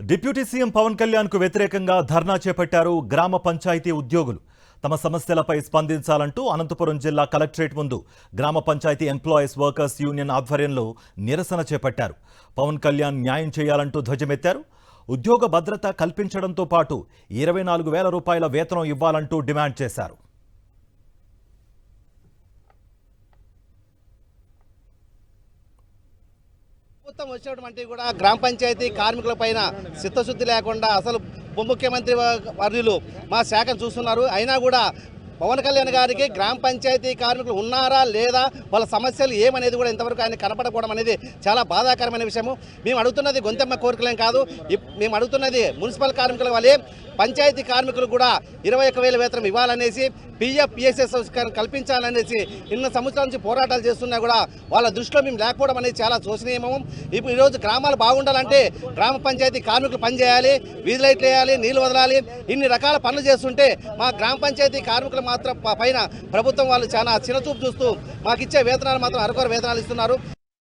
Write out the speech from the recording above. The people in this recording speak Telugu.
డిప్యూటీ సీఎం పవన్ కళ్యాణ్ కు వ్యతిరేకంగా ధర్నా చేపట్టారు గ్రామ పంచాయతీ ఉద్యోగులు. తమ సమస్యలపై స్పందించాలంటూ అనంతపురం జిల్లా కలెక్టరేట్ ముందు గ్రామ పంచాయతీ ఎంప్లాయీస్ వర్కర్స్ యూనియన్ ఆధ్వర్యంలో నిరసన చేపట్టారు. పవన్ కళ్యాణ్ న్యాయం చేయాలంటూ ధ్వజమెత్తారు. ఉద్యోగ భద్రత కల్పించడంతో పాటు 24,000 రూపాయల వేతనం ఇవ్వాలంటూ డిమాండ్ చేశారు. ప్రభుత్వం వచ్చినటువంటి కూడా గ్రామ పంచాయతీ కార్మికుల పైన చిత్తశుద్ధి లేకుండా అసలు ఉప ముఖ్యమంత్రి వర్యులు మా శాఖను చూస్తున్నారు. అయినా కూడా పవన్ కళ్యాణ్ గారికి గ్రామ పంచాయతీ కార్మికులు ఉన్నారా లేదా, వాళ్ళ సమస్యలు ఏమనేది కూడా ఇంతవరకు ఆయన కనపడకపోవడం అనేది చాలా బాధాకరమైన విషయము. మేము అడుగుతున్నది గొంతెమ్మ కోరికలేం కాదు, మేము అడుగుతున్నది మున్సిపల్ కార్మికుల వల్లే పంచాయతీ కార్మికులు కూడా 21,000 వేతనం ఇవ్వాలనేసి, పిఎఫ్ పిఎస్ఎస్ కల్పించాలనేసి ఇన్న సంవత్సరాల నుంచి పోరాటాలు చేస్తున్నా కూడా వాళ్ళ దృష్టిలో మేము లేకపోవడం అనేది చాలా శోచనీయము. ఇప్పుడు ఈరోజు గ్రామాలు బాగుండాలంటే గ్రామ పంచాయతీ కార్మికులు పనిచేయాలి, వీధి లైట్లు వేయాలి, నీళ్లు వదలాలి, ఇన్ని రకాల పనులు చేస్తుంటే మా గ్రామ పంచాయతీ కార్మికులు మాత్రం పైన ప్రభుత్వం వాళ్ళు చాలా చిన్నచూపు చూస్తూ మాకు ఇచ్చే వేతనాలు మాత్రం అరకొర వేతనాలు ఇస్తున్నారు.